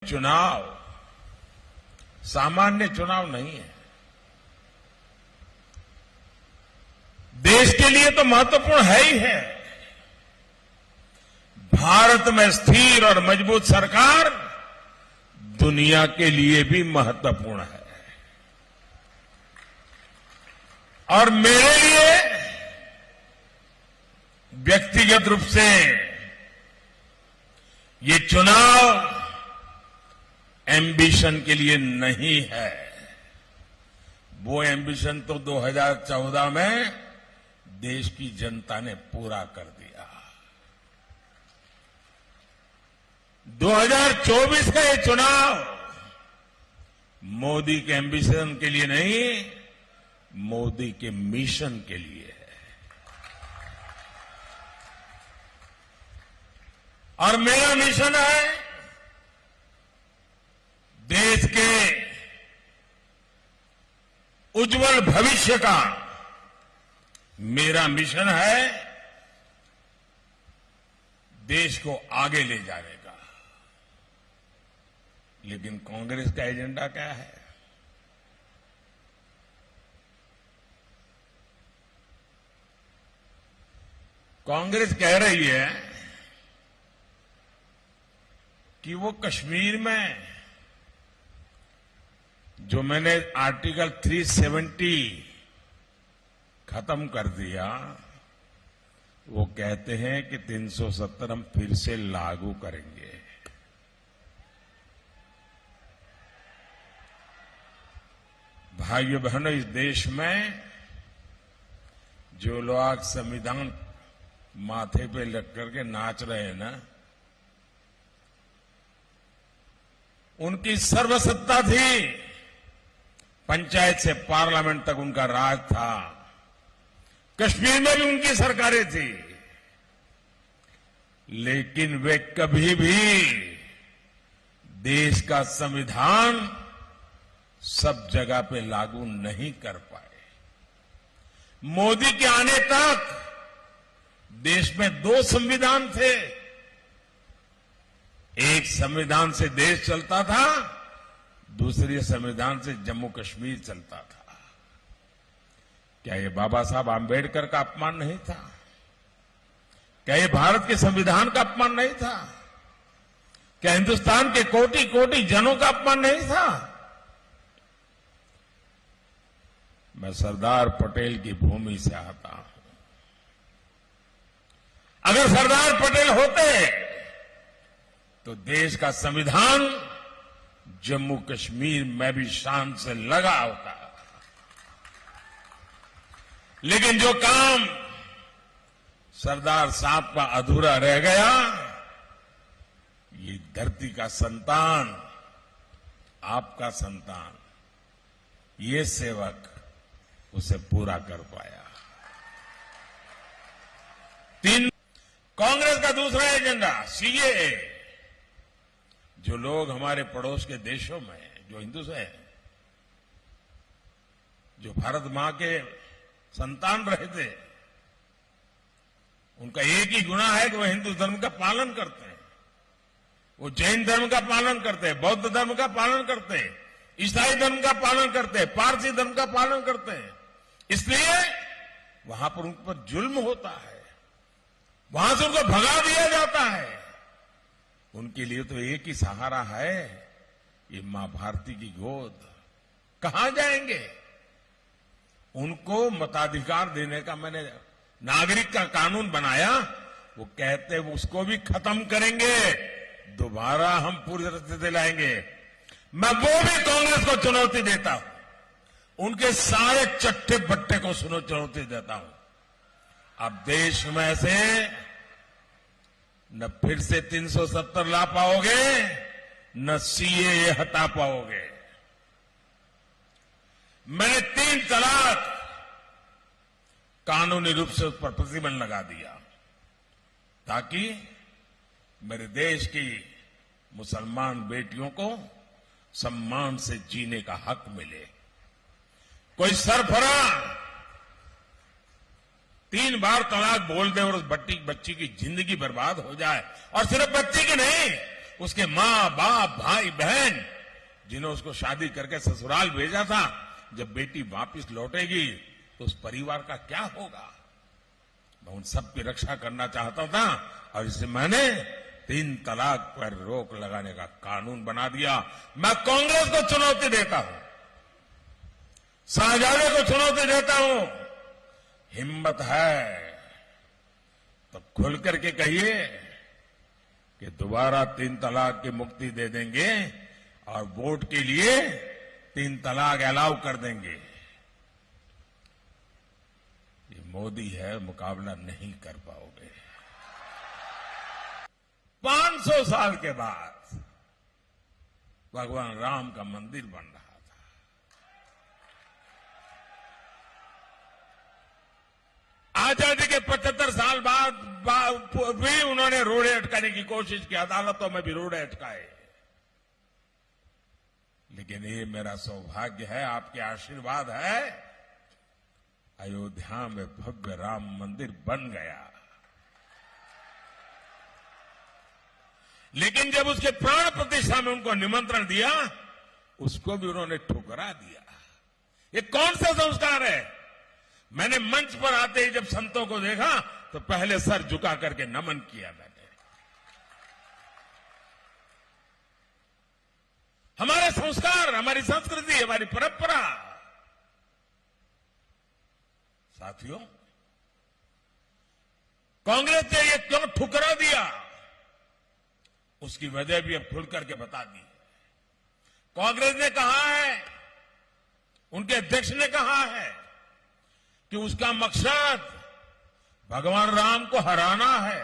चुनाव सामान्य चुनाव नहीं है। देश के लिए तो महत्वपूर्ण है ही है। भारत में स्थिर और मजबूत सरकार दुनिया के लिए भी महत्वपूर्ण है। और मेरे लिए व्यक्तिगत रूप से ये चुनाव एम्बिशन के लिए नहीं है। वो एम्बिशन तो 2014 में देश की जनता ने पूरा कर दिया। 2024 का ये चुनाव मोदी के एम्बिशन के लिए नहीं, मोदी के मिशन के लिए है। और मेरा मिशन है देश के उज्जवल भविष्य का। मेरा मिशन है देश को आगे ले जाने का। लेकिन कांग्रेस का एजेंडा क्या है? कांग्रेस कह रही है कि वो कश्मीर में जो मैंने आर्टिकल 370 खत्म कर दिया, वो कहते हैं कि 370 हम फिर से लागू करेंगे। भाइयों बहनों, इस देश में जो लोग संविधान माथे पे लग करके नाच रहे हैं ना, उनकी सर्वसत्ता थी। पंचायत से पार्लियामेंट तक उनका राज था। कश्मीर में भी उनकी सरकारें थी। लेकिन वे कभी भी देश का संविधान सब जगह पे लागू नहीं कर पाए। मोदी के आने तक देश में 2 संविधान थे। एक संविधान से देश चलता था, दूसरे संविधान से जम्मू कश्मीर चलता था। क्या ये बाबा साहब आंबेडकर का अपमान नहीं था? क्या ये भारत के संविधान का अपमान नहीं था? क्या हिंदुस्तान के कोटि कोटि जनों का अपमान नहीं था? मैं सरदार पटेल की भूमि से आता हूं। अगर सरदार पटेल होते तो देश का संविधान जम्मू कश्मीर में भी शान से लगा होता। लेकिन जो काम सरदार साहब का अधूरा रह गया, ये धरती का संतान, आपका संतान, ये सेवक उसे पूरा कर पाया। 3, कांग्रेस का दूसरा एजेंडा सीएए। जो लोग हमारे पड़ोस के देशों में जो हिंदू हैं, जो भारत मां के संतान रहे थे, उनका एक ही गुनाह है कि वो हिंदू धर्म का पालन करते हैं, वो जैन धर्म का पालन करते हैं, बौद्ध धर्म का पालन करते हैं, ईसाई धर्म का पालन करते हैं, पारसी धर्म का पालन करते हैं। इसलिए वहां पर उन पर जुल्म होता है, वहां से उनको भगा दिया जाता है। उनके लिए तो एक ही सहारा है, ये मां भारती की गोद। कहां जाएंगे? उनको मताधिकार देने का मैंने नागरिक का कानून बनाया। वो कहते हैं उसको भी खत्म करेंगे, दोबारा हम पूरी तरह से दिलाएंगे। मैं वो भी कांग्रेस को चुनौती देता हूं, उनके सारे चट्टे बट्टे को चुनौती देता हूं। अब देश में से न फिर से 370 ला पाओगे, न सीएए हटा पाओगे। मैंने 3 तलाक कानूनी रूप से उस पर प्रतिबंध लगा दिया, ताकि मेरे देश की मुसलमान बेटियों को सम्मान से जीने का हक मिले। कोई सरफरा 3 बार तलाक बोल दे और उस बच्ची की जिंदगी बर्बाद हो जाए, और सिर्फ बच्ची की नहीं, उसके मां बाप भाई बहन जिन्होंने उसको शादी करके ससुराल भेजा था, जब बेटी वापस लौटेगी तो उस परिवार का क्या होगा। मैं उन सब की रक्षा करना चाहता था और इससे मैंने 3 तलाक पर रोक लगाने का कानून बना दिया। मैं कांग्रेस को चुनौती देता हूं, शाहजादे को चुनौती देता हूं, हिम्मत है तो खुल करके कहिए कि दोबारा 3 तलाक की मुक्ति दे देंगे और वोट के लिए 3 तलाक अलाउ कर देंगे। ये मोदी है, मुकाबला नहीं कर पाओगे। 500 साल के बाद भगवान राम का मंदिर बन रहा था। आजादी के 75 साल बाद भी उन्होंने रोड़े अटकाने की कोशिश की, अदालतों में भी रोड़े अटकाए। लेकिन ये मेरा सौभाग्य है, आपके आशीर्वाद है, अयोध्या में भव्य राम मंदिर बन गया। लेकिन जब उसके प्राण प्रतिष्ठा में उनको निमंत्रण दिया, उसको भी उन्होंने ठुकरा दिया। ये कौन सा संस्कार है। मैंने मंच पर आते ही जब संतों को देखा तो पहले सर झुका करके नमन किया मैंने। हमारे संस्कार, हमारी संस्कृति, हमारी परंपरा। साथियों, कांग्रेस ने ये क्यों ठुकरा दिया, उसकी वजह भी अब खुल करके बता दी। कांग्रेस ने कहा है, उनके अध्यक्ष ने कहा है कि उसका मकसद भगवान राम को हराना है।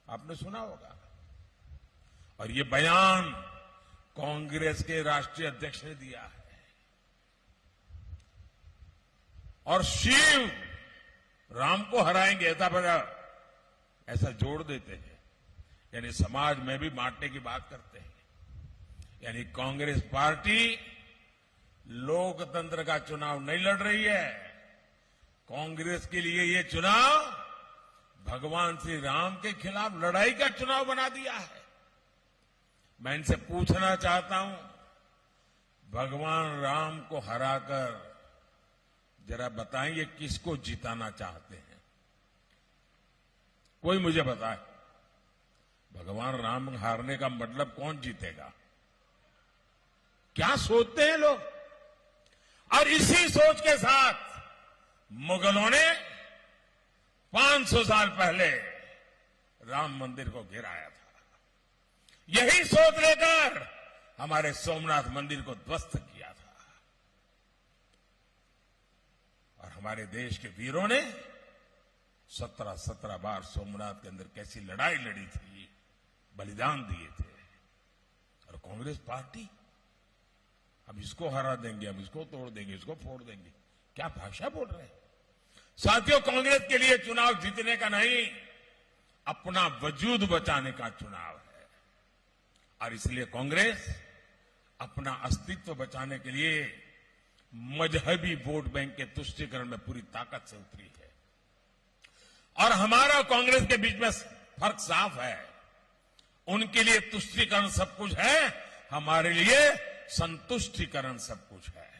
आपने सुना होगा। और ये बयान कांग्रेस के राष्ट्रीय अध्यक्ष ने दिया है। और शिव राम को हराएंगे ऐसा जोड़ देते हैं, यानी समाज में भी बांटने की बात करते हैं। यानी कांग्रेस पार्टी लोकतंत्र का चुनाव नहीं लड़ रही है। कांग्रेस के लिए ये चुनाव भगवान श्री राम के खिलाफ लड़ाई का चुनाव बना दिया है। मैं इनसे पूछना चाहता हूं, भगवान राम को हराकर जरा बताएं, ये किसको जिताना चाहते हैं। कोई मुझे बताए, भगवान राम हारने का मतलब कौन जीतेगा। क्या सोचते हैं लोग। और इसी सोच के साथ मुगलों ने 500 साल पहले राम मंदिर को गिराया था। यही सोच लेकर हमारे सोमनाथ मंदिर को ध्वस्त किया था। और हमारे देश के वीरों ने 17 बार सोमनाथ के अंदर कैसी लड़ाई लड़ी थी, बलिदान दिए थे। और कांग्रेस पार्टी अब इसको हरा देंगे, अब इसको तोड़ देंगे, इसको फोड़ देंगे। क्या भाषा बोल रहे हैं। साथियों, कांग्रेस के लिए चुनाव जीतने का नहीं, अपना वजूद बचाने का चुनाव है। और इसलिए कांग्रेस अपना अस्तित्व बचाने के लिए मजहबी वोट बैंक के तुष्टीकरण में पूरी ताकत से उतरी है। और हमारा कांग्रेस के बीच में फर्क साफ है। उनके लिए तुष्टीकरण सब कुछ है, हमारे लिए संतुष्टीकरण सब कुछ है।